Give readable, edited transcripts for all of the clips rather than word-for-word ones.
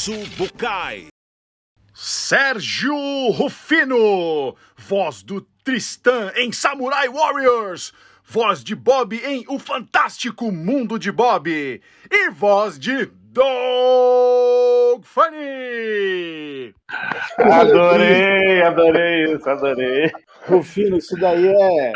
Tatsu Bukai. Sérgio Rufino, voz do Tristan em Samurai Warriors, voz de Bob em O Fantástico Mundo de Bob e voz de Doug Funny. Adorei isso, adorei. Rufino, isso daí é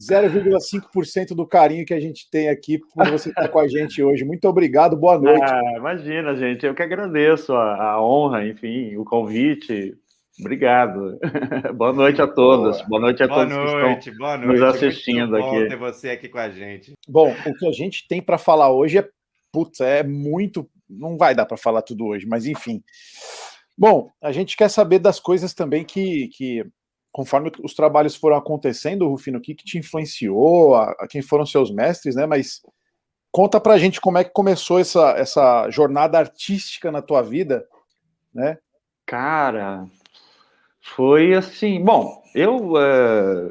0,5% do carinho que a gente tem aqui por você estar com a gente hoje. Muito obrigado, boa noite. Imagina, gente, eu que agradeço a honra, enfim, o convite. Obrigado. Boa noite a todos. Boa noite a todos que estão nos assistindo. Muito bom aqui. ter você aqui com a gente. Bom, o que a gente tem para falar hoje é muito... Não vai dar para falar tudo hoje, mas enfim. Bom, a gente quer saber das coisas também que conforme os trabalhos foram acontecendo, Rufino, o que te influenciou, a quem foram seus mestres, né? Mas conta pra gente como é que começou essa jornada artística na tua vida, né? Cara, foi assim... Bom, eu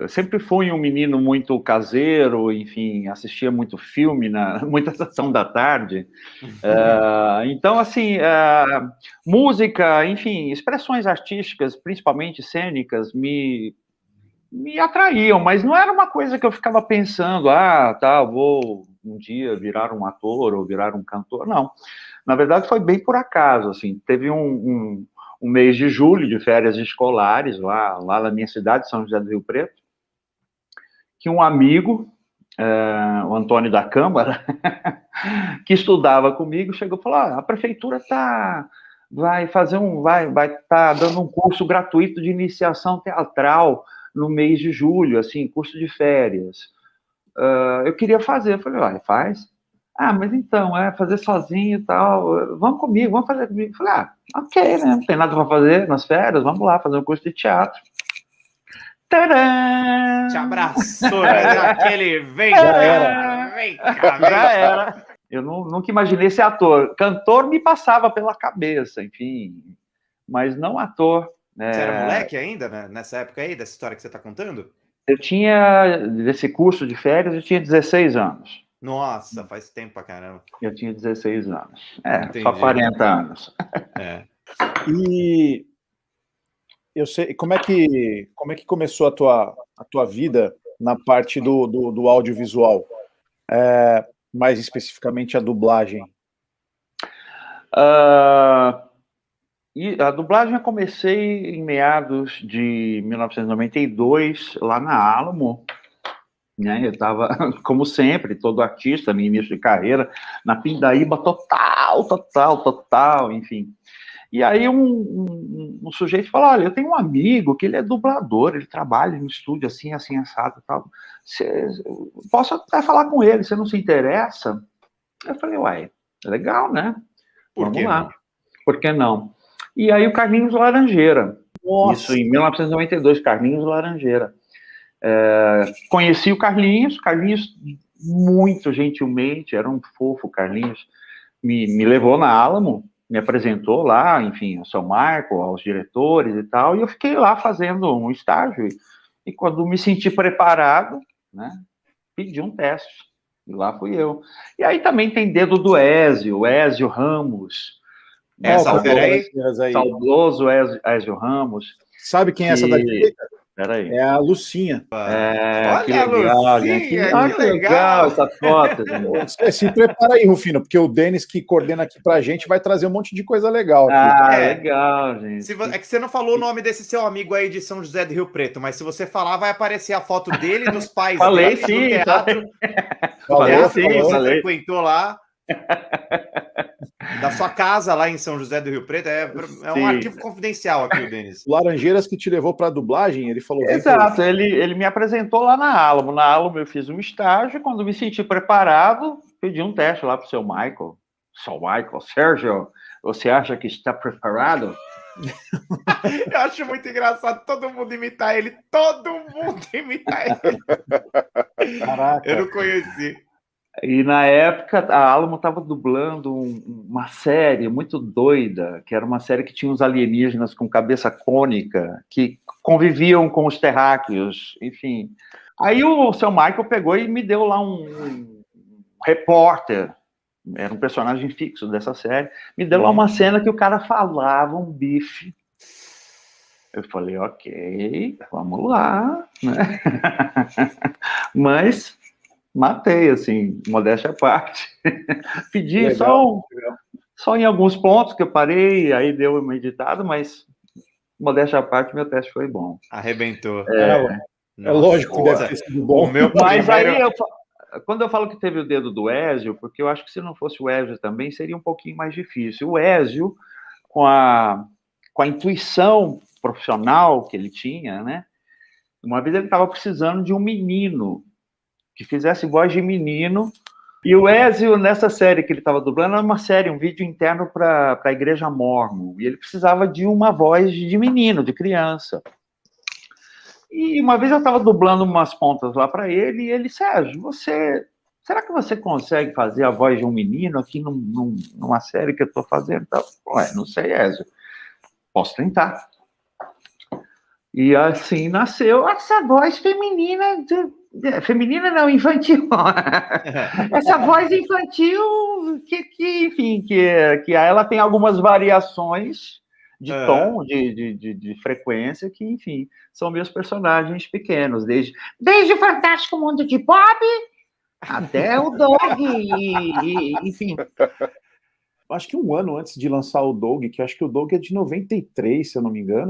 sempre fui um menino muito caseiro, enfim, assistia muito filme, muita sessão da tarde. Então, assim, música, enfim, expressões artísticas, principalmente cênicas, me atraíam, mas não era uma coisa que eu ficava pensando, vou um dia virar um ator ou virar um cantor, não. Na verdade, foi bem por acaso, assim, teve um mês de julho de férias escolares, lá na minha cidade, São José do Rio Preto, que um amigo, o Antônio da Câmara, que estudava comigo, chegou e falou, a prefeitura vai estar dando um curso gratuito de iniciação teatral no mês de julho, assim, curso de férias. Eu queria fazer, eu falei, faz. Mas então, fazer sozinho e tal, vamos comigo, vamos fazer comigo. Eu falei, ok, né, não tem nada para fazer nas férias, vamos lá, fazer um curso de teatro. Tcharam! Te abraçou, né? Aquele vem cá, vem cá. Já era. Eu nunca imaginei ser ator. Cantor me passava pela cabeça, enfim, mas não ator. Você era moleque ainda, né? Nessa época aí, dessa história que você está contando? Eu tinha, desse curso de férias, eu tinha 16 anos. Nossa, faz tempo pra caramba. Eu tinha 16 anos. Entendi. Só 40 anos. E eu sei, como é que começou a tua vida na parte do audiovisual? Mais especificamente a dublagem. E a dublagem eu comecei em meados de 1992, lá na Alamo. Né? Eu estava, como sempre, todo artista, no início de carreira, na pindaíba total, enfim. E aí um sujeito falou, olha, eu tenho um amigo que ele é dublador, ele trabalha no estúdio assim, assado e tal. Posso até falar com ele, você não se interessa? Eu falei, legal, né? Vamos lá. Por que não? E aí o Carlinhos Laranjeira. Nossa. Isso em 1992, Carlinhos Laranjeira. Conheci o Carlinhos muito gentilmente, era um fofo, Carlinhos, me levou na Alamo, me apresentou lá, enfim, ao São Marco, aos diretores e tal, e eu fiquei lá fazendo um estágio, e quando me senti preparado, né, pedi um teste, e lá fui eu. E aí também tem dedo do Ézio Ramos, saudoso Ézio Ramos. Sabe quem é essa daqui? Peraí. É a Lucinha. Olha que legal, a Lucinha, gente. Que legal essa foto. Gente. Se prepara aí, Rufino, porque o Denis, que coordena aqui pra gente, vai trazer um monte de coisa legal aqui. Legal, gente. É que você não falou o nome desse seu amigo aí de São José do Rio Preto, mas se você falar, vai aparecer a foto dele, dos pais falei, dele, sim, do teatro. Falei, sim, você frequentou lá. Da sua casa lá em São José do Rio Preto, é um arquivo confidencial aqui, o Denis. Laranjeiras que te levou para a dublagem, ele falou... Exato, ele me apresentou lá na Alamo. Na Alamo eu fiz um estágio, quando me senti preparado, pedi um teste lá para o seu Michael. Sérgio, você acha que está preparado? Eu acho muito engraçado todo mundo imitar ele. Caraca. Eu não conheci. E na época a Alamo estava dublando uma série muito doida, que era uma série que tinha uns alienígenas com cabeça cônica, que conviviam com os terráqueos, enfim. Aí o seu Michael pegou e me deu lá um repórter era um personagem fixo dessa série, me deu lá uma cena que o cara falava um bife. Eu falei, ok, vamos lá, né? Mas matei, assim, modéstia à parte. Pedi Legal. só em alguns pontos que eu parei, aí deu uma editada, mas modéstia à parte, meu teste foi bom. Arrebentou. É lógico que deve ter sido bom. Mas aí, quando eu falo que teve o dedo do Ézio, porque eu acho que se não fosse o Ézio também, seria um pouquinho mais difícil. O Ézio, com a intuição profissional que ele tinha, né? Uma vez ele estava precisando de um menino que fizesse voz de menino. E o Ézio, nessa série que ele estava dublando, era uma série, um vídeo interno para a Igreja Mórmon. E ele precisava de uma voz de menino, de criança. E uma vez eu estava dublando umas pontas lá para ele, e ele, Sérgio, será que você consegue fazer a voz de um menino aqui numa série que eu estou fazendo? Então, não sei, Ézio. Posso tentar. E assim nasceu essa voz feminina, feminina não, infantil. Essa voz infantil enfim, que ela tem algumas variações de tom, de frequência, que, enfim, são meus personagens pequenos, desde o Fantástico Mundo de Bob até o Doug, enfim. Acho que um ano antes de lançar o Doug, que acho que o Doug é de 93, se eu não me engano.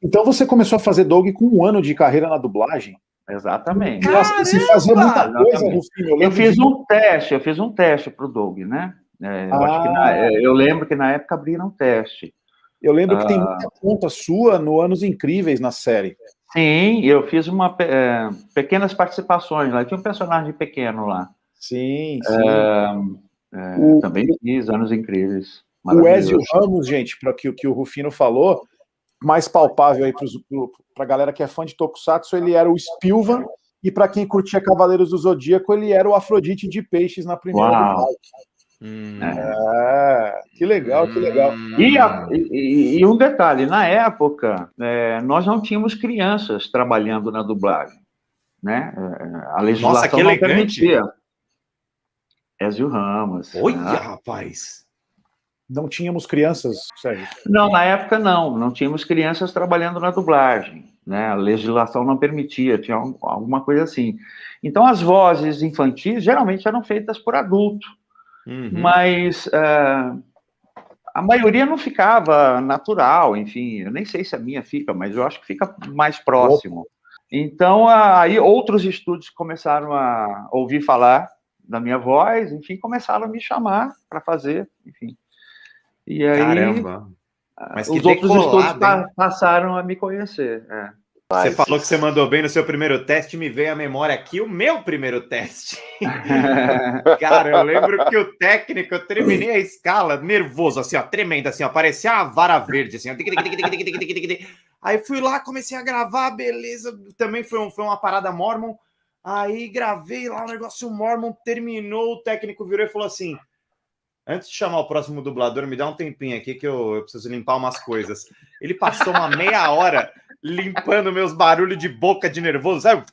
Então você começou a fazer Doug com um ano de carreira na dublagem? Exatamente. Você fazia muita coisa no filme. Eu fiz um teste para o Doug, né? Eu lembro que na época abriram um teste. Eu lembro que tem muita conta sua no Anos Incríveis na série. Sim, eu fiz pequenas participações lá. Tinha um personagem pequeno lá. Sim. Também fiz Anos Incríveis. O Ézio Ramos, gente, para que o Rufino falou, mais palpável aí para a galera que é fã de Tokusatsu, ele era o Spilvan, e para quem curtia Cavaleiros do Zodíaco, ele era o Afrodite de Peixes na primeira dublagem. Que legal, que legal. E um detalhe, na época, nós não tínhamos crianças trabalhando na dublagem, né? A legislação não permitia. Ézio Ramos. Olha, rapaz! Não tínhamos crianças, Sérgio? Não, na época não tínhamos crianças trabalhando na dublagem, né? A legislação não permitia, tinha alguma coisa assim. Então, as vozes infantis geralmente eram feitas por adulto, mas a maioria não ficava natural, enfim, eu nem sei se a minha fica, mas eu acho que fica mais próximo. Então, aí outros estúdios começaram a ouvir falar da minha voz, enfim, começaram a me chamar para fazer, enfim. E aí, caramba! Mas os outros estúdios passaram a me conhecer. Você falou que você mandou bem no seu primeiro teste, me veio à memória aqui o meu primeiro teste. Cara, eu lembro que o técnico, eu terminei a escala nervoso, assim, ó, tremendo, assim, ó, parecia uma vara verde, assim, ó. Aí fui lá, comecei a gravar, beleza, também foi uma parada Mormon. Aí gravei lá o negócio Mormon, terminou, o técnico virou e falou assim, antes de chamar o próximo dublador, me dá um tempinho aqui que eu preciso limpar umas coisas. Ele passou uma meia hora limpando meus barulhos de boca de nervoso, sabe?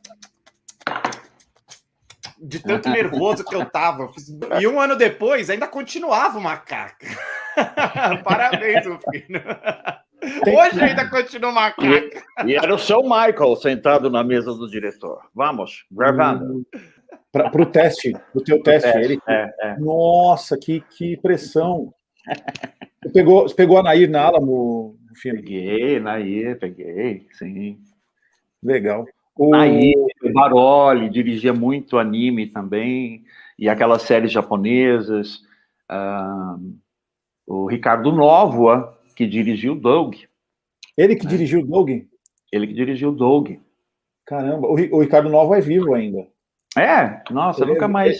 De tanto nervoso que eu tava. E um ano depois, ainda continuava o macaco. Parabéns, Rufino. Hoje ainda continua o macaco. E era o seu Michael sentado na mesa do diretor. Vamos, gravando. Para o teste, o teu teste. Ele... Nossa, que pressão. Você pegou a Nair na Alamo, Rufino? Peguei, Nair, sim. Legal. Nair, o Baroli, dirigia muito anime também, e aquelas séries japonesas. O Ricardo Novoa, que dirigiu o Doug. Ele que dirigiu o Doug? Ele que dirigiu o Doug. Caramba, o Ricardo Novoa é vivo ainda. Nossa, eu nunca mais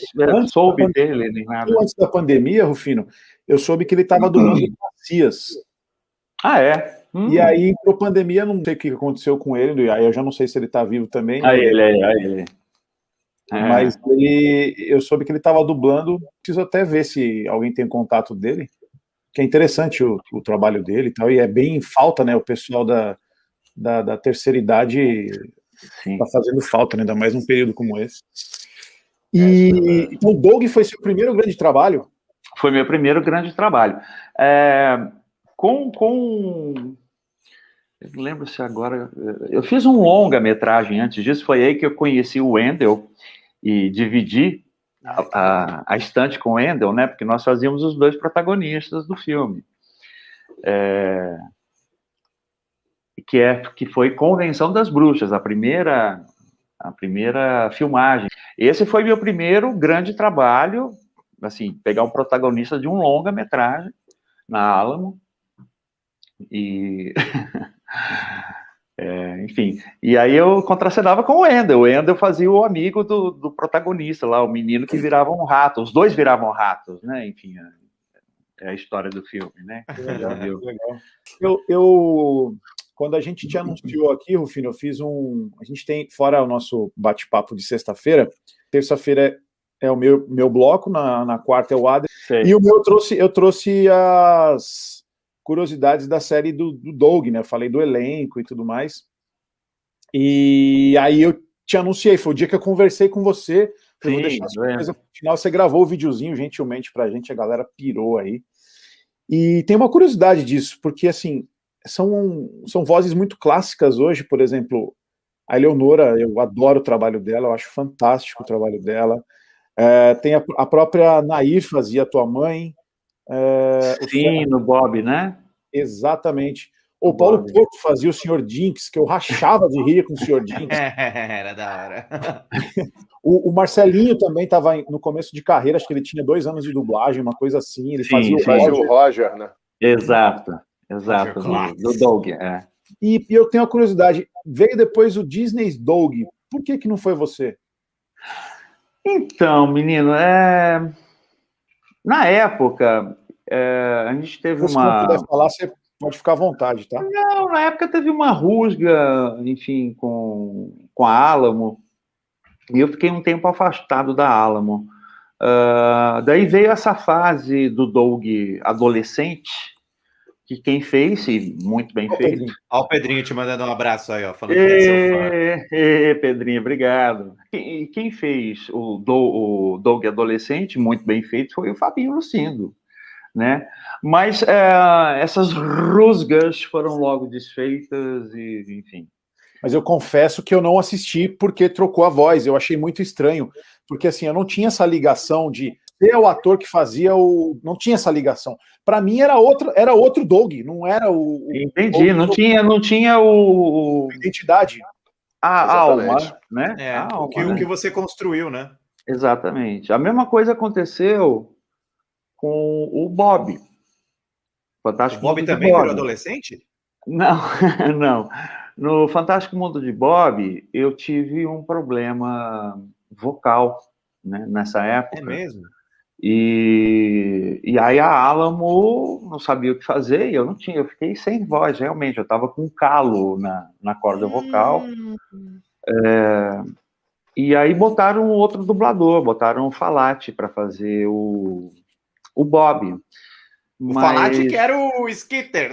soube dele, nem nada. Antes da pandemia, Rufino, eu soube que ele estava doando bacias. E aí, por pandemia, não sei o que aconteceu com ele, aí eu já não sei se ele está vivo também. Ele. Mas eu soube que ele estava dublando, preciso até ver se alguém tem contato dele, que é interessante o trabalho dele e tal, e é bem em falta, né, o pessoal da terceira idade está fazendo falta, né, ainda mais num período como esse. Então, o Doug foi seu primeiro grande trabalho? Foi meu primeiro grande trabalho. Eu não lembro se agora... Eu fiz um longa-metragem antes disso, foi aí que eu conheci o Wendell e dividi a estante com o Wendell, né? Porque nós fazíamos os dois protagonistas do filme. Que foi Convenção das Bruxas, a primeira filmagem. Esse foi meu primeiro grande trabalho, assim, pegar um protagonista de um longa-metragem na Alamo, e enfim, e aí eu contracenava com o Wendell fazia o amigo do protagonista lá, o menino que virava um rato, os dois viravam ratos, né, enfim, é a história do filme, né. Legal. Eu quando a gente te anunciou aqui, Rufino, eu fiz a gente tem, fora o nosso bate-papo de sexta-feira, terça-feira é o meu bloco, na quarta é o Adri, e o meu eu trouxe as curiosidades da série do Doug, né? Eu falei do elenco e tudo mais. E aí eu te anunciei, foi o dia que eu conversei com você. Eu vou deixar a surpresa pro final. Você gravou o videozinho gentilmente pra gente, a galera pirou aí. E tem uma curiosidade disso, porque assim, são vozes muito clássicas hoje, por exemplo, a Eleonora, eu adoro o trabalho dela, eu acho fantástico o trabalho dela. Tem a própria Nair fazia a tua mãe. Sim, no Bob, né? Exatamente. O Paulo Porto fazia o Sr. Jinx, que eu rachava de rir com o Sr. Jinx. Era da hora. O Marcelinho também estava no começo de carreira, acho que ele tinha 2 anos de dublagem, uma coisa assim. Ele fazia o Roger, né? Exato, do Doug. E eu tenho uma curiosidade, veio depois o Disney's Doug, por que não foi você? Então, menino, na época, a gente teve Se você puder falar, você pode ficar à vontade, tá? Não, na época teve uma rusga, enfim, com a Alamo, e eu fiquei um tempo afastado da Alamo. Daí veio essa fase do Doug adolescente, que quem fez, e muito bem feito. Olha o Pedrinho te mandando um abraço aí, ó, falando que é seu fã. Pedrinho, obrigado. Quem fez o Doug adolescente, muito bem feito, foi o Fabinho Lucindo, né? Mas essas rusgas foram logo desfeitas e, enfim. Mas eu confesso que eu não assisti porque trocou a voz, eu achei muito estranho, porque assim, eu não tinha essa ligação de ser o ator que fazia não tinha essa ligação. Para mim era outro Doug, não era o Entendi, não tinha o identidade. A alma, né? O que você construiu, né? Exatamente. A mesma coisa aconteceu com o Bob. Fantástico. O Bob também virou adolescente? Não, não. No Fantástico Mundo de Bob, eu tive um problema vocal, né, nessa época. É mesmo? E aí a Alamo não sabia o que fazer, e eu fiquei sem voz, realmente, eu estava com um calo na corda vocal. E aí botaram outro dublador, botaram o Falati para fazer o Bob. O Falati que era o Skitter.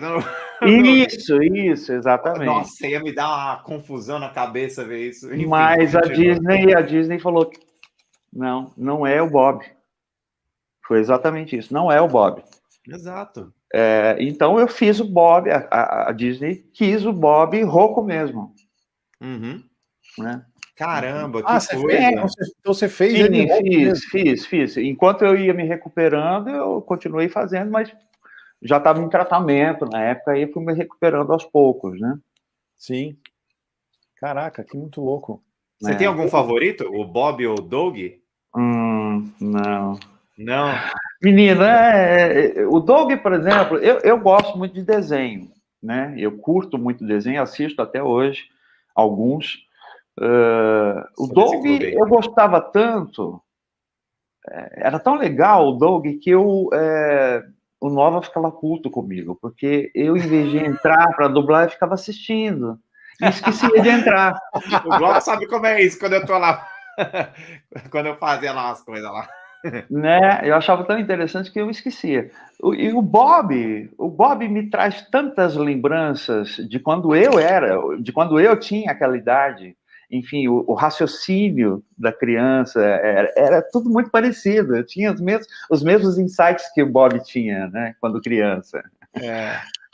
Isso, exatamente. Nossa, ia me dar uma confusão na cabeça ver isso. Enfim, mas a Disney falou que não é o Bob. Foi exatamente isso, não é o Bob. Exato. Então eu fiz o Bob, a Disney quis o Bob rouco mesmo. Uhum. Né? Caramba, que coisa. Então você fez? Fiz. Enquanto eu ia me recuperando, eu continuei fazendo, mas já estava em tratamento na época, aí fui me recuperando aos poucos, né? Sim. Caraca, que muito louco. Você tem algum favorito? O Bob ou o Doug? Não. Não? Menino, o Doug, por exemplo, eu gosto muito de desenho, né? Eu curto muito desenho, assisto até hoje alguns. O Doug, eu gostava tanto, era tão legal o Doug que o Nova ficava puto comigo, porque eu, em vez de entrar para dublar, eu ficava assistindo e esquecia de entrar. O Globo sabe como é isso quando eu tô lá, quando eu fazia lá as coisas lá. Né? Eu achava tão interessante que eu esquecia. E o Bob me traz tantas lembranças de quando eu tinha aquela idade. enfim, o raciocínio da criança era tudo muito parecido. Eu tinha os mesmos insights que o Bob tinha, né, quando criança.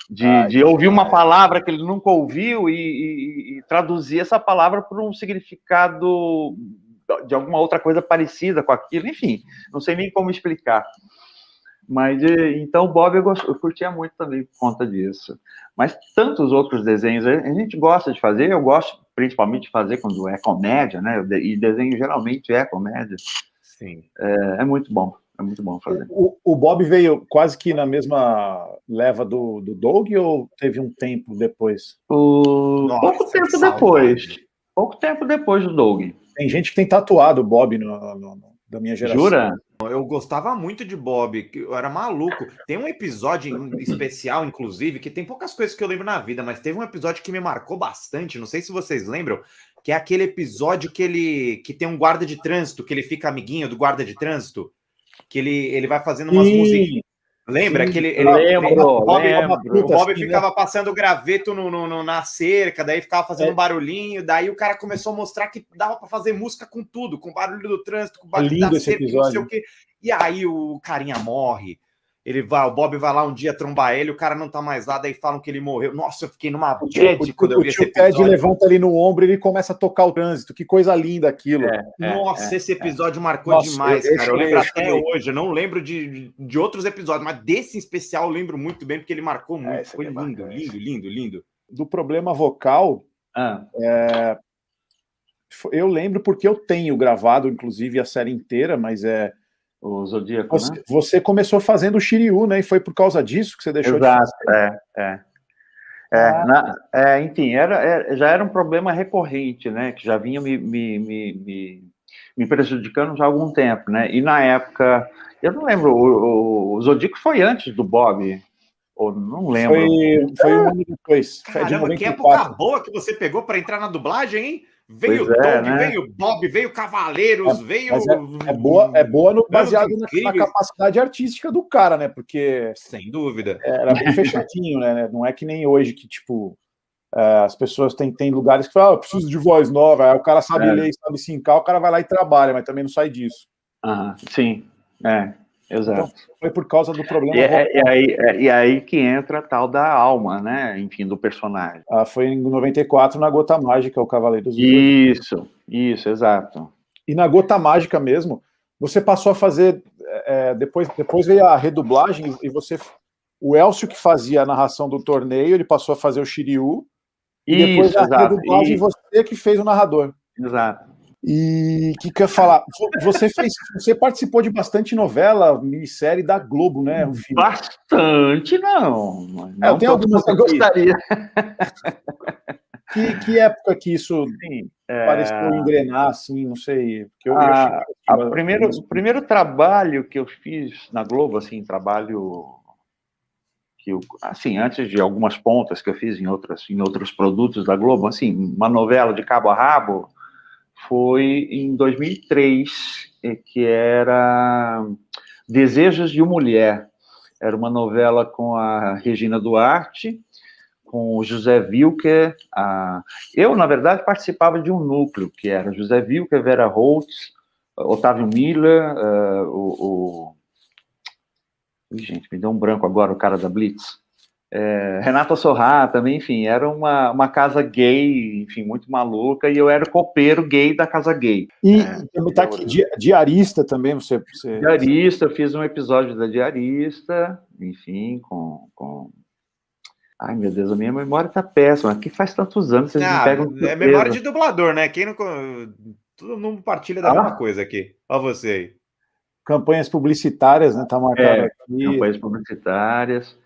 De ouvir uma palavra que ele nunca ouviu e traduzir essa palavra por um significado de alguma outra coisa parecida com aquilo. Enfim, não sei nem como explicar. Mas, então, o Bob eu curtia muito também por conta disso. Mas tantos outros desenhos a gente gosta de fazer, eu gosto principalmente de fazer quando é comédia, né? E desenho geralmente é comédia. Sim. É muito bom fazer. O Bob veio quase que na mesma leva do Doug ou teve um tempo depois? Pouco tempo depois do Doug. Tem gente que tem tatuado o Bob da minha geração. Jura? Eu gostava muito de Bob, eu era maluco. Tem um episódio especial, inclusive, que tem poucas coisas que eu lembro na vida, mas teve um episódio que me marcou bastante, não sei se vocês lembram, que é aquele episódio que tem um guarda de trânsito, que ele fica amiguinho do guarda de trânsito, que ele vai fazendo umas músicas. Lembra? Sim, O Bob assim, ficava passando graveto na cerca, daí ficava fazendo um barulhinho, daí o cara começou a mostrar que dava para fazer música com tudo, com barulho do trânsito, com barulho da cerca, não sei o quê. E aí o carinha morre. O Bob vai lá um dia trombar ele, o cara não tá mais lá, daí falam que ele morreu. Nossa, eu fiquei numa bad quando eu vi esse episódio. O Ted levanta ali no ombro e ele começa a tocar o trânsito. Que coisa linda aquilo. Esse episódio marcou demais, cara. Eu lembro até hoje. Eu não lembro de outros episódios, mas desse em especial eu lembro muito bem, porque ele marcou muito. Foi lindo. Do problema vocal, eu lembro porque eu tenho gravado, inclusive, a série inteira, mas o Zodíaco, né? Você começou fazendo o Shiryu, né? E foi por causa disso que você deixou de fazer. Enfim, já era um problema recorrente, né? Que já vinha me prejudicando já há algum tempo, né? E na época, eu não lembro, o Zodíaco foi antes do Bob, ou não lembro. Foi um ano depois. Caramba, que época boa que você pegou para entrar na dublagem, hein? Veio Doug, né? Veio Bob, veio Cavaleiros, veio... É boa baseado na capacidade artística do cara, né? Porque... Sem dúvida. Era bem fechadinho, né? Não é que nem hoje que, tipo, as pessoas têm lugares que falam, eu preciso de voz nova, aí o cara sabe ler, sabe sincar, o cara vai lá e trabalha, mas também não sai disso. Sim, exato. Então, foi por causa do problema. E aí que entra a tal da alma, né? Enfim, do personagem. Foi em 94 na Gota Mágica, o Cavaleiro dos Isso, exato. E na Gota Mágica mesmo, você passou a fazer. Depois veio a redublagem e o Elcio que fazia a narração do torneio, ele passou a fazer o Shiryu. E depois da redublagem, você que fez o narrador. Exato. E o que eu ia falar? Você participou de bastante novela, minissérie da Globo, né? Bastante, não. Eu tenho algumas que eu gostaria. Que época que isso pareceu engrenar, assim, não sei. O primeiro trabalho que eu fiz na Globo, assim, assim, antes de algumas pontas que eu fiz em outros produtos da Globo, assim, uma novela de cabo a rabo, foi em 2003, que era Desejos de uma Mulher. Era uma novela com a Regina Duarte, com o José Wilker. Eu, na verdade, participava de um núcleo, que era José Wilker, Vera Holtz, Otávio Miller, gente, me deu um branco agora, o cara da Blitz. Renata Sorrah também, enfim, era uma casa gay, enfim, muito maluca, e eu era o copeiro gay da casa gay. E também tá aqui, diarista também, você... Diarista, eu fiz um episódio da Diarista, enfim, com... Ai, meu Deus, a minha memória tá péssima, que faz tantos anos, vocês me pegam... É memória de dublador, né? Quem não... Todo mundo partilha da mesma coisa aqui. Olha você aí. Campanhas publicitárias, né? Tá marcado aqui. Campanhas publicitárias.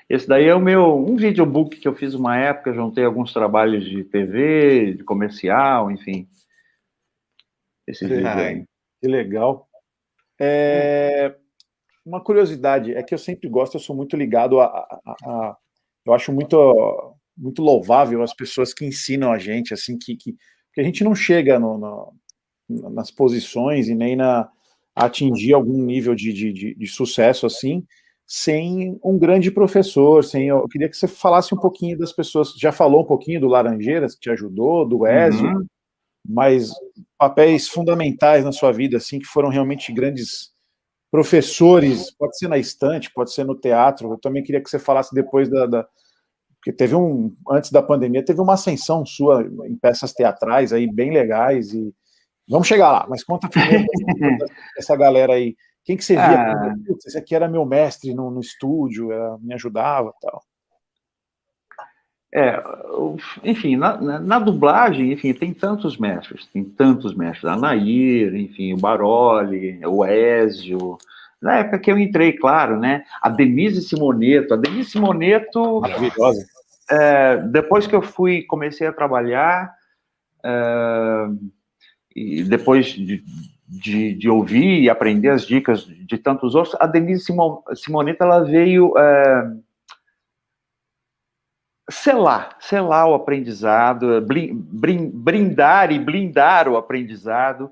Esse daí é um videobook que eu fiz uma época, juntei alguns trabalhos de TV, de comercial, enfim. Esse vídeo aí. Que legal. Uma curiosidade, é que eu sempre gosto, eu sou muito ligado eu acho muito louvável as pessoas que ensinam a gente, assim, que a gente não chega nas posições e nem a atingir algum nível de sucesso, assim, sem um grande professor, eu queria que você falasse um pouquinho das pessoas, já falou um pouquinho do Laranjeiras, que te ajudou, do Ezio, mas papéis fundamentais na sua vida, assim, que foram realmente grandes professores, pode ser na estante, pode ser no teatro. Eu também queria que você falasse depois porque teve antes da pandemia, teve uma ascensão sua em peças teatrais aí bem legais, e vamos chegar lá, mas conta primeiro essa galera aí. Quem que você via? Putz, esse aqui era meu mestre no estúdio, me ajudava e tal. Enfim, na dublagem, enfim, tem tantos mestres. A Nair, enfim, o Baroli, o Ézio. Na época que eu entrei, claro, né? A Denise Simoneto. Maravilhosa. Depois que eu comecei a trabalhar, e depois de ouvir e aprender as dicas de tantos outros, a Denise Simoneto, ela veio selar o aprendizado, brindar e blindar o aprendizado.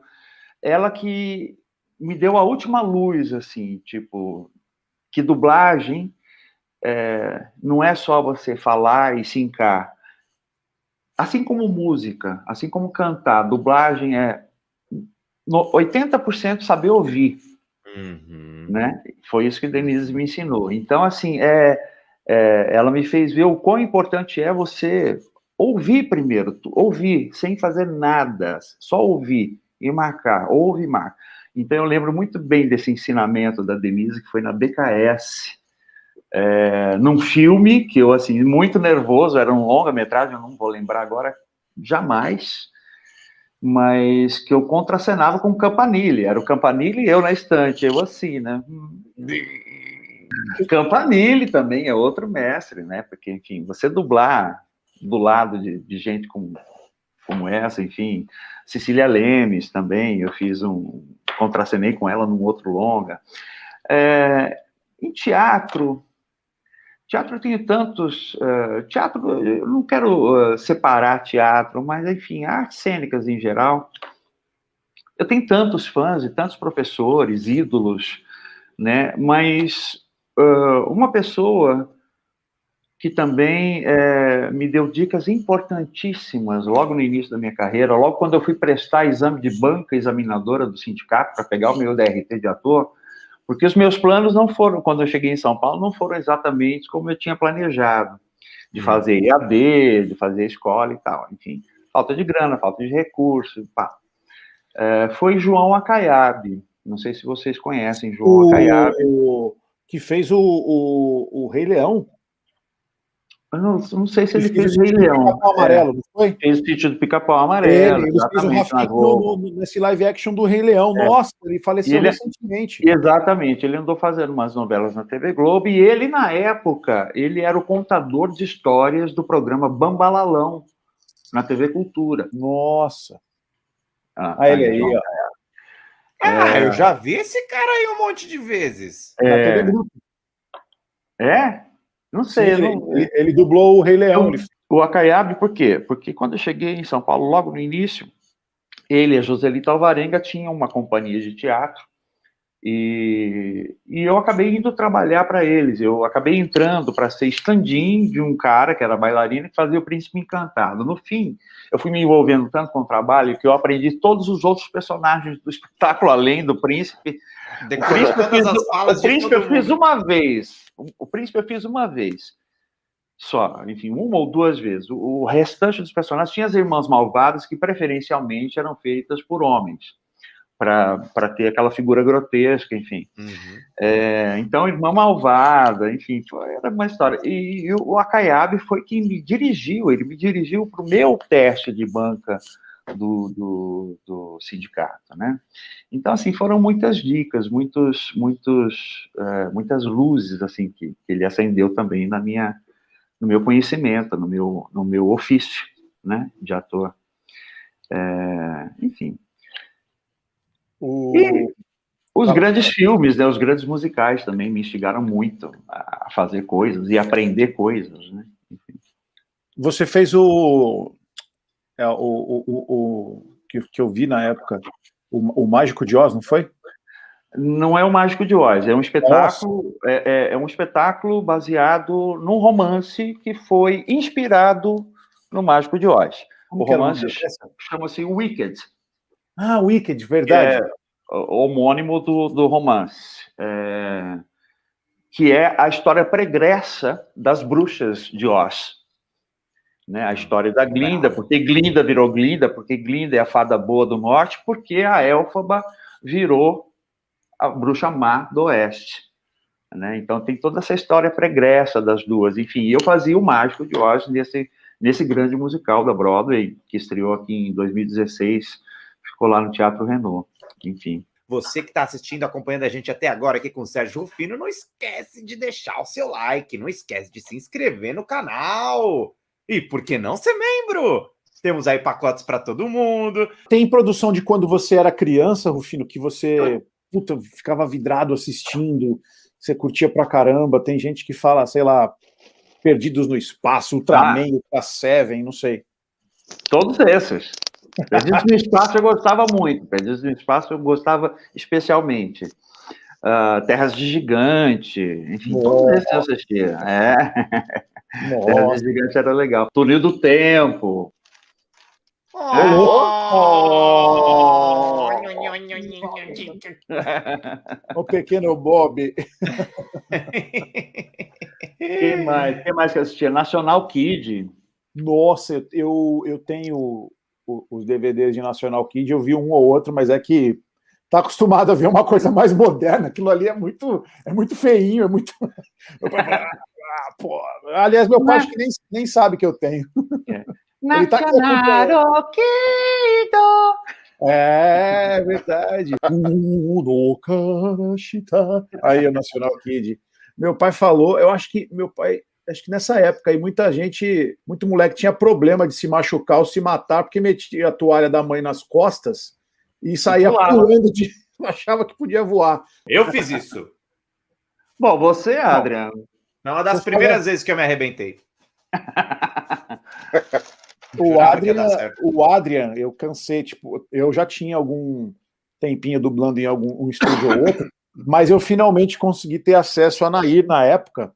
Ela que me deu a última luz, assim, tipo, que dublagem não é só você falar e sincar. Assim como música, assim como cantar, dublagem é 80% saber ouvir, né? Foi isso que Denise me ensinou. Então, assim, ela me fez ver o quão importante é você ouvir primeiro, ouvir sem fazer nada, só ouvir e marcar, ouve e marca. Então, eu lembro muito bem desse ensinamento da Denise, que foi na BKS, num filme que eu, assim, muito nervoso, era um longa-metragem, eu não vou lembrar agora, jamais, mas que eu contracenava com o Campanile. Era o Campanile e eu na estante, eu assim, né? Campanile também é outro mestre, né? Porque, enfim, você dublar do lado de gente como essa, enfim, Cecília Lemes também, eu contracenei com ela num outro longa. Em teatro eu tenho tantos... teatro, eu não quero separar teatro, mas, enfim, artes cênicas em geral. Eu tenho tantos fãs e tantos professores, ídolos, né? Mas uma pessoa que também me deu dicas importantíssimas logo no início da minha carreira, logo quando eu fui prestar exame de banca examinadora do sindicato para pegar o meu DRT de ator, porque os meus planos não foram, quando eu cheguei em São Paulo, não foram exatamente como eu tinha planejado, de fazer EAD, de fazer escola e tal, enfim, falta de grana, falta de recurso, pá. Foi João Acaiabe, não sei se vocês conhecem João Acaiabe. Que fez o Rei Leão. Eu não sei se ele fez o Rei Leão. Pica-Pau Amarelo, não foi? Fez o Sítio do Pica-Pau Amarelo. Ele fez o Rafinha nesse live action do Rei Leão. Nossa, ele faleceu recentemente. Exatamente, ele andou fazendo umas novelas na TV Globo, e ele, na época, ele era o contador de histórias do programa Bambalalão, na TV Cultura. Nossa. Ele aí, ó. Eu já vi esse cara aí um monte de vezes. Na TV Grupo. Não sei. Sim, ele dublou o Rei Leão. O Acaiabe, por quê? Porque quando eu cheguei em São Paulo, logo no início, ele e a Joselita Alvarenga tinham uma companhia de teatro, e eu acabei indo trabalhar para eles. Eu acabei entrando para ser stand-in de um cara que era bailarino que fazia o Príncipe Encantado. No fim, eu fui me envolvendo tanto com o trabalho que eu aprendi todos os outros personagens do espetáculo, além do Príncipe. O Príncipe eu fiz uma vez. O Príncipe eu fiz uma vez só, enfim, uma ou duas vezes. O restante dos personagens tinha as Irmãs Malvadas, que preferencialmente eram feitas por homens, para ter aquela figura grotesca, enfim. Então, Irmã Malvada, enfim, era uma história. E o Acaiabe foi quem me dirigiu, ele me dirigiu para o meu teste de banca do sindicato, né? Então, assim, foram muitas dicas, muitas luzes, assim, que ele acendeu também no meu conhecimento, no meu ofício, né, de ator. Enfim. E os grandes filmes, né, os grandes musicais também me instigaram muito a fazer coisas e aprender coisas, né? Enfim. Você fez que eu vi na época, o Mágico de Oz, não foi? Não é o Mágico de Oz, é um espetáculo, é um espetáculo baseado num romance que foi inspirado no Mágico de Oz. Como O que era o nome romance dessa? chama-se Wicked, Ah, Wicked, que verdade. é homônimo do romance, que é a história pregressa das bruxas de Oz. Né? A história da Glinda, porque Glinda virou Glinda, porque Glinda é a fada boa do norte, porque a Elfaba virou a bruxa má do oeste. Né? Então tem toda essa história pregressa das duas. Enfim, eu fazia o Mágico de Oz nesse grande musical da Broadway, que estreou aqui em 2016, ficou lá no Teatro Renault. Enfim. Você que está assistindo, acompanhando a gente até agora aqui com o Sérgio Rufino, não esquece de deixar o seu like, não esquece de se inscrever no canal. E por que não ser membro? Temos aí pacotes para todo mundo. Tem produção de quando você era criança, Rufino, que você ficava vidrado assistindo, você curtia pra caramba. Tem gente que fala, sei lá, Perdidos no Espaço, Ultraman, Ultra Seven, não sei. Todos esses. Perdidos no Espaço eu gostava muito. Perdidos no Espaço eu gostava especialmente. Terras de Gigante, enfim, todos esses eu assistia. Terras de Gigante era legal. Túnel do Tempo. O pequeno Bob. Quem mais que eu assistia? National Kid. Nossa, eu tenho os DVDs de National Kid, eu vi um ou outro, mas é que tá acostumado a ver uma coisa mais moderna. Aquilo ali é muito feinho, é muito. Pô. Aliás, meu pai acho que nem sabe que eu tenho. Ele tá aqui. É verdade. Aí, o National Kid. Meu pai falou, acho que nessa época aí muito moleque tinha problema de se machucar ou se matar porque metia a toalha da mãe nas costas e saía pulando achava que podia voar. Eu fiz isso. Bom, você, Adriano? É uma das primeiras vezes que eu me arrebentei. O Adrian, eu cansei, tipo, eu já tinha algum tempinho dublando em algum estúdio ou outro, mas eu finalmente consegui ter acesso a Nair na época,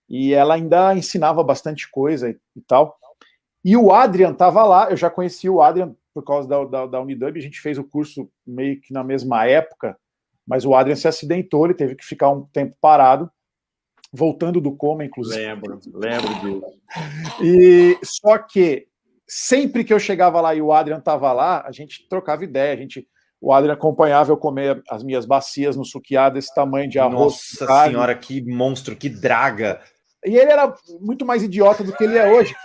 e ela ainda ensinava bastante coisa e tal. E o Adrian estava lá, eu já conheci o Adrian por causa da Unidub, a gente fez o curso meio que na mesma época, mas o Adrian se acidentou, ele teve que ficar um tempo parado, voltando do coma, inclusive. Lembro disso. E só que sempre que eu chegava lá e o Adrian estava lá, a gente trocava ideia, o Adrian acompanhava eu comer as minhas bacias no suquiá desse tamanho de arroz. Nossa senhora, que monstro, que draga! E ele era muito mais idiota do que ele é hoje.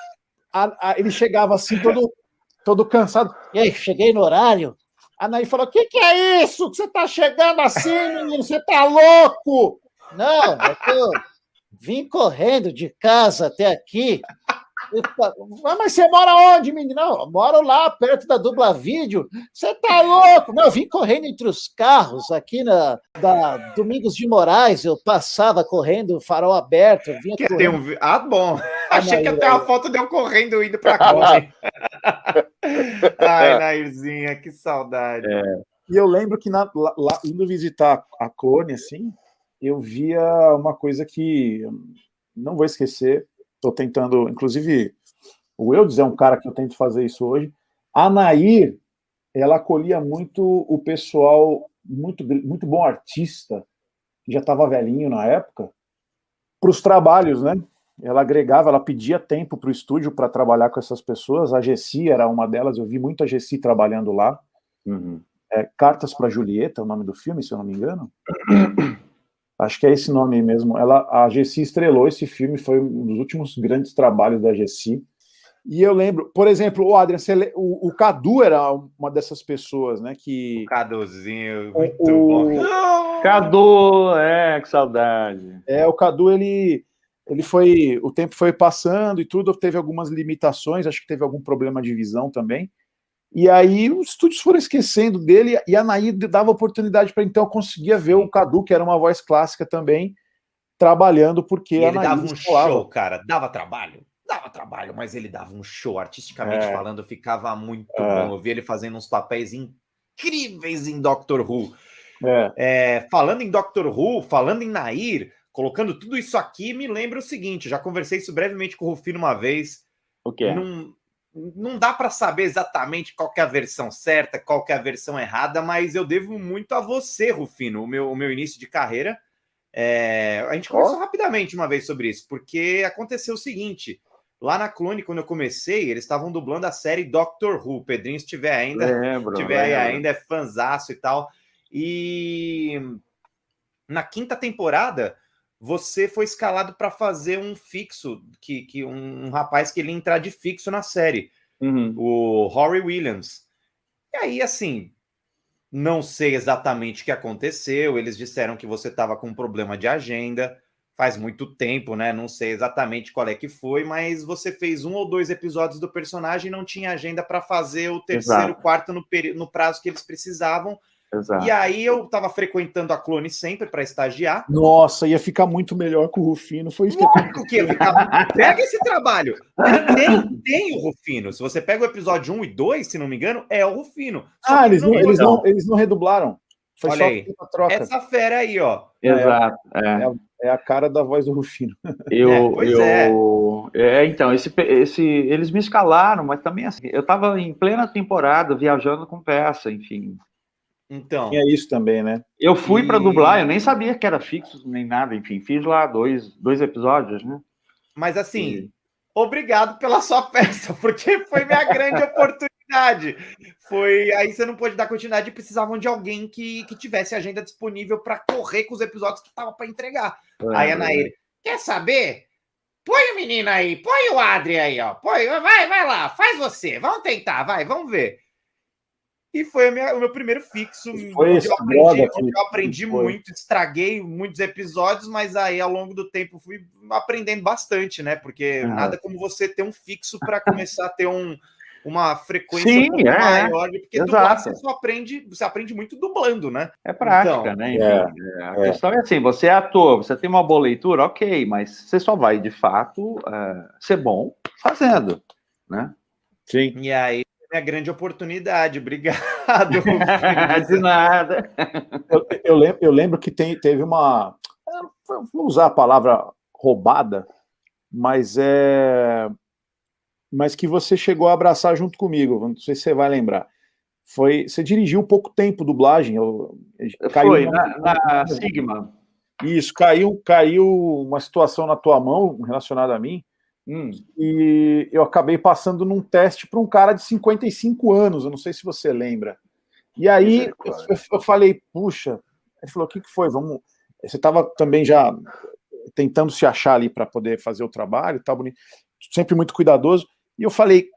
Ele chegava assim, todo cansado. E aí, cheguei no horário. A Nair falou, o que é isso? Que você tá chegando assim, menino? Você tá louco? Não, eu vim correndo de casa até aqui. Mas você mora onde, menino? Não, eu moro lá, perto da Dubla Vídeo. Você tá louco? Não, eu vim correndo entre os carros aqui da Domingos de Moraes. Eu passava correndo, farol aberto. Vinha bom. Achei que até uma foto de eu correndo indo pra cá. Ai, Nairzinha, que saudade. E eu lembro que lá, indo visitar a Cone, assim, eu via uma coisa que não vou esquecer. Estou tentando, inclusive, o Eudes é um cara que eu tento fazer isso hoje. A Nair, ela acolhia muito o pessoal, muito bom artista, que já estava velhinho na época, para os trabalhos, né? Ela agregava, ela pedia tempo para o estúdio para trabalhar com essas pessoas. A Gessi era uma delas, eu vi muito a Gessi trabalhando lá. Uhum. Cartas para Julieta, é o nome do filme, se eu não me engano. Acho que é esse nome mesmo. A Gessi estrelou esse filme, foi um dos últimos grandes trabalhos da Gessi. E eu lembro, por exemplo, o Adrian, o Cadu era uma dessas pessoas, né? Que... O Caduzinho, muito bom. Cadu, que saudade. O Cadu, ele foi... O tempo foi passando e tudo, teve algumas limitações, acho que teve algum problema de visão também. E aí os estúdios foram esquecendo dele, e a Nair dava oportunidade para então eu conseguia ver o Cadu, que era uma voz clássica também, trabalhando, porque e a ele Nair dava um show, cara, dava trabalho, mas ele dava um show, artisticamente falando, ficava muito bom. Eu vi ele fazendo uns papéis incríveis em Doctor Who. Falando em Doctor Who, falando em Nair, colocando tudo isso aqui, me lembra o seguinte, já conversei isso brevemente com o Rufino uma vez. O quê? não dá para saber exatamente qual que é a versão certa, qual que é a versão errada, mas eu devo muito a você, Rufino, o meu início de carreira. A gente conversou rapidamente uma vez sobre isso, porque aconteceu o seguinte: lá na Clone, quando eu comecei, eles estavam dublando a série Doctor Who. O Pedrinho, se tiver ainda, ainda é fanzaço e tal. E na 5ª temporada, você foi escalado para fazer um fixo, que um rapaz que ele ia entrar de fixo na série, o Rory Williams. E aí, assim, não sei exatamente o que aconteceu, eles disseram que você estava com um problema de agenda, faz muito tempo, né? Não sei exatamente qual é que foi, mas você fez 1 ou 2 episódios do personagem e não tinha agenda para fazer o 3º, 4º no prazo que eles precisavam. Exato. E aí eu estava frequentando a Clone sempre para estagiar. Nossa, ia ficar muito melhor com o Rufino. Foi isso que aconteceu. Que ia ficar... Pega esse trabalho. Tem o Rufino. Se você pega o episódio 1 e 2, se não me engano, é o Rufino. Eles não redublaram. Foi Olha só aí. a troca. Essa fera aí, ó. Exato. É a cara da voz do Rufino. Então, eles me escalaram, mas também assim, eu estava em plena temporada, viajando com peça, enfim. Então. É isso também, né? Eu fui para dublar, eu nem sabia que era fixo, nem nada, enfim, fiz lá dois episódios, né? Mas assim, obrigado pela sua peça, porque foi minha grande oportunidade. Aí você não pôde dar continuidade e precisavam de alguém que tivesse agenda disponível para correr com os episódios que estava para entregar. Aí a Nair, quer saber? Põe o menino aí, põe o Adri aí, ó. Vai lá, faz você, vamos tentar, vamos ver. E foi o meu primeiro fixo, onde eu aprendi muito, estraguei muitos episódios, mas aí ao longo do tempo fui aprendendo bastante, né? Porque nada como você ter um fixo para começar a ter uma frequência um pouco maior, porque dublar você aprende muito dublando, né? É prática, né? Enfim, a questão é assim, você é ator, você tem uma boa leitura, ok, mas você só vai, de fato, ser bom fazendo, né? Sim. E aí, minha grande oportunidade, obrigado. De nada. Eu lembro que teve uma... Vou usar a palavra roubada, mas que você chegou a abraçar junto comigo, não sei se você vai lembrar. Você dirigiu pouco tempo dublagem. Foi, na Sigma. Isso, caiu uma situação na tua mão relacionada a mim, e eu acabei passando num teste para um cara de 55 anos, eu não sei se você lembra. E aí eu falei, puxa, ele falou, o que foi? Você estava também já tentando se achar ali para poder fazer o trabalho, tá bonito, sempre muito cuidadoso, e eu falei,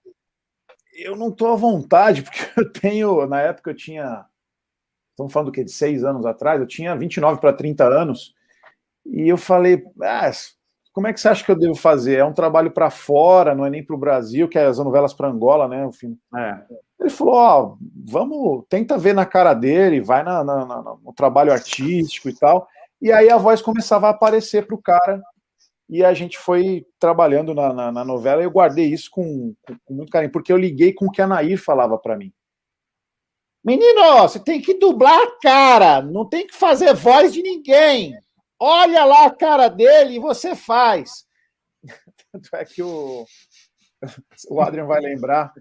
eu não estou à vontade, porque na época eu tinha, estamos falando do quê? De 6 anos atrás, eu tinha 29 para 30 anos, e eu falei, como é que você acha que eu devo fazer? É um trabalho para fora, não é nem para o Brasil, que é as novelas para Angola, né? Ele falou, tenta ver na cara dele, vai no trabalho artístico e tal, e aí a voz começava a aparecer para o cara, e a gente foi trabalhando na novela, e eu guardei isso com muito carinho, porque eu liguei com o que a Nair falava para mim. Menino, você tem que dublar, cara, não tem que fazer voz de ninguém. Olha lá a cara dele e você faz. Tanto é que o Adrian vai lembrar,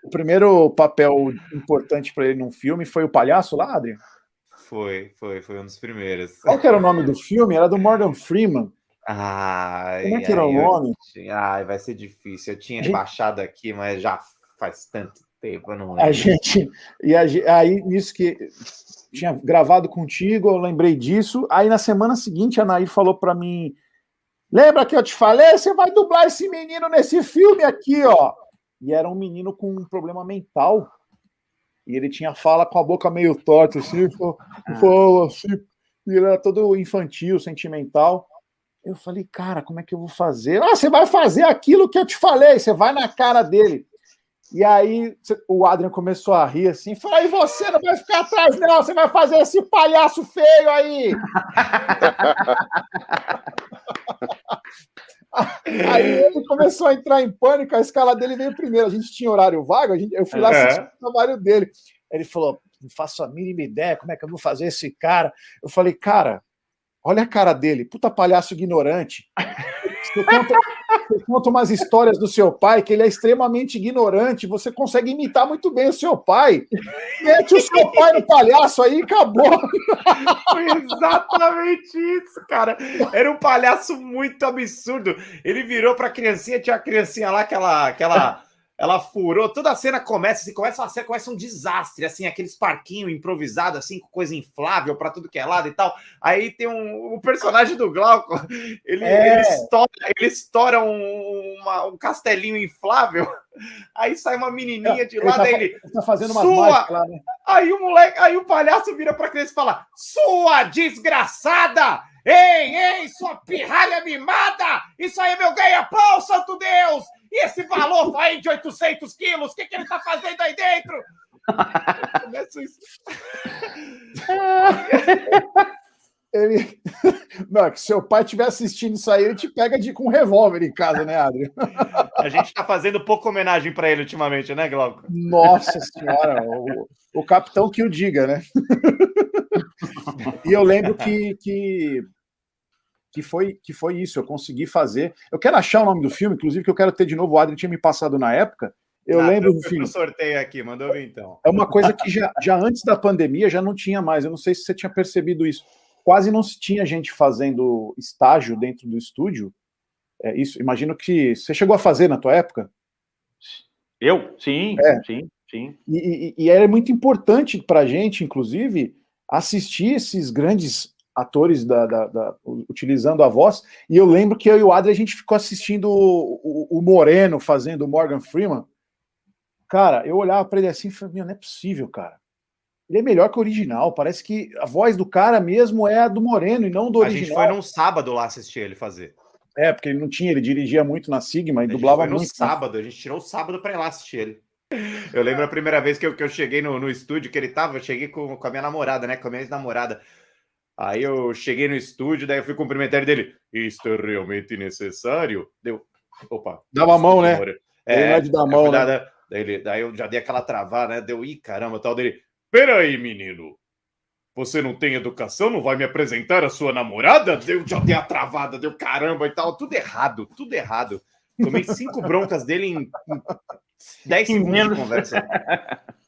o primeiro papel importante para ele num filme foi o palhaço lá, Adrian? Foi um dos primeiros. Qual que era o nome do filme? Era do Morgan Freeman. Como é que era o nome? Vai ser difícil. Eu tinha baixado aqui, mas já faz tanto tempo, eu não lembro. Aí, nisso que tinha gravado contigo, eu lembrei disso. Aí, na semana seguinte, a Nair falou para mim, lembra que eu te falei? Você vai dublar esse menino nesse filme aqui, ó. E era um menino com um problema mental. E ele tinha fala com a boca meio torta, assim, assim, e ele era todo infantil, sentimental. Eu falei, cara, como é que eu vou fazer? Você vai fazer aquilo que eu te falei, você vai na cara dele. E aí o Adrian começou a rir assim, falou, e você não vai ficar atrás, não, você vai fazer esse palhaço feio aí. Aí ele começou a entrar em pânico, a escala dele veio primeiro. A gente tinha horário vago, eu fui lá assistir o trabalho dele. Ele falou, não faço a mínima ideia como é que eu vou fazer esse cara. Eu falei, cara, olha a cara dele, puta palhaço ignorante. você conta umas histórias do seu pai, que ele é extremamente ignorante, você consegue imitar muito bem o seu pai. Mete o seu pai no palhaço aí e acabou. Foi exatamente isso, cara. Era um palhaço muito absurdo. Ele virou pra criancinha, tinha a criancinha lá que ela furou. Toda a cena começa, assim, começa um desastre, assim, aqueles parquinhos improvisados, assim, com coisa inflável pra tudo que é lado e tal. Aí tem o personagem do Glauco, ele estoura um castelinho inflável. Aí sai uma menininha de lá, daí ele tá fazendo umas mágicas lá, né? Aí o palhaço vira pra criança e fala: sua desgraçada! Ei, sua pirralha mimada! Isso aí é meu ganha-pão, santo Deus! E esse valor aí de 800 quilos, o que ele tá fazendo aí dentro? Começa isso. Não, que se seu pai estiver assistindo isso aí, ele te pega com um revólver em casa, né, Adri? A gente tá fazendo pouca homenagem para ele ultimamente, né, Glauco? Nossa senhora, o capitão que o diga, né? E eu lembro que foi isso, eu consegui fazer. Eu quero achar o nome do filme, inclusive, que eu quero ter de novo, o Adri tinha me passado na época. Eu lembro do filme. Eu sorteio aqui, mandou vir então. É uma coisa que já antes da pandemia já não tinha mais, eu não sei se você tinha percebido isso. Quase não se tinha gente fazendo estágio dentro do estúdio. Isso, imagino que você chegou a fazer na tua época? Eu? Sim. E era muito importante para a gente, inclusive, assistir esses grandes atores utilizando a voz. E eu lembro que eu e o Adri, a gente ficou assistindo o Moreno fazendo o Morgan Freeman. Cara, eu olhava para ele assim e falei, não é possível, cara. Ele é melhor que o original. Parece que a voz do cara mesmo é a do Moreno e não do original. A gente foi num sábado lá assistir ele fazer. Porque ele não tinha, ele dirigia muito na Sigma e dublava muito. No sábado, a gente tirou o sábado para ir lá assistir ele. Eu lembro a primeira vez que eu cheguei no estúdio que ele tava, eu cheguei com a minha namorada, né? Com a minha ex-namorada. Aí eu cheguei no estúdio, daí eu fui cumprimentar dele. Isto é realmente necessário? Deu. Opa. Dava a mão, né? Ele não é de dar a mão, né? Daí eu já dei aquela travada, né? Deu, caramba, tal dele. Peraí, menino. Você não tem educação? Não vai me apresentar a sua namorada? Eu já dei a travada, deu caramba e tal. Tudo errado. Tomei 5 broncas dele em 10 segundos de conversa.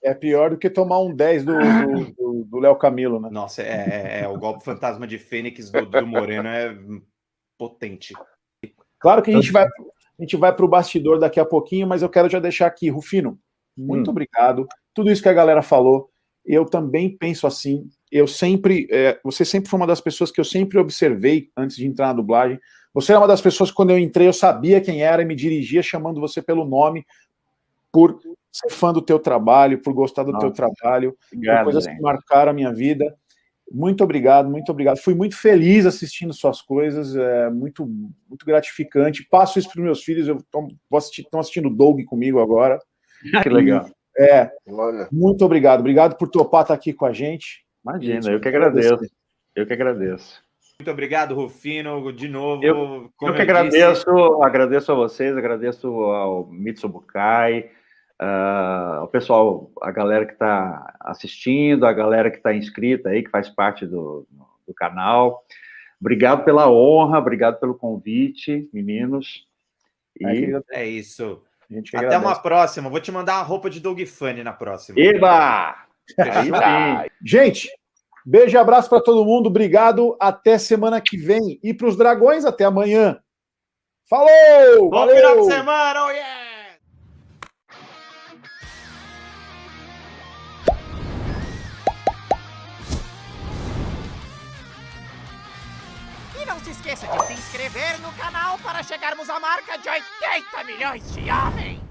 É pior do que tomar um 10 do Léo Camilo, né? Nossa, o golpe fantasma de Fênix do Moreno é potente. Claro que a gente vai para o bastidor daqui a pouquinho, mas eu quero já deixar aqui, Rufino, muito obrigado. Tudo isso que a galera falou, eu também penso assim. Você sempre foi uma das pessoas que eu sempre observei antes de entrar na dublagem. Você é uma das pessoas que, quando eu entrei, eu sabia quem era e me dirigia chamando você pelo nome, por ser fã do teu trabalho, por gostar do teu trabalho, por coisas que marcaram a minha vida. Muito obrigado, muito obrigado. Fui muito feliz assistindo suas coisas, muito, muito gratificante. Passo isso para os meus filhos, estão assistindo o Doug comigo agora. Que legal. Muito obrigado. Obrigado por topar estar aqui com a gente. Imagina, eu que agradeço. Muito obrigado, Rufino, de novo. Eu que agradeço a vocês, agradeço ao Mitsubukai, ao pessoal, a galera que está assistindo, a galera que está inscrita aí, que faz parte do canal. Obrigado pela honra, obrigado pelo convite, meninos. É isso. Até uma próxima. Vou te mandar a roupa de Doug Funny na próxima. Eba! Aí sim. Gente, beijo e abraço para todo mundo. Obrigado. Até semana que vem. E para os dragões, até amanhã. Falou! Bom final de semana! Oh, yeah! E não se esqueça de se inscrever no canal para chegarmos à marca de 80 milhões de homens!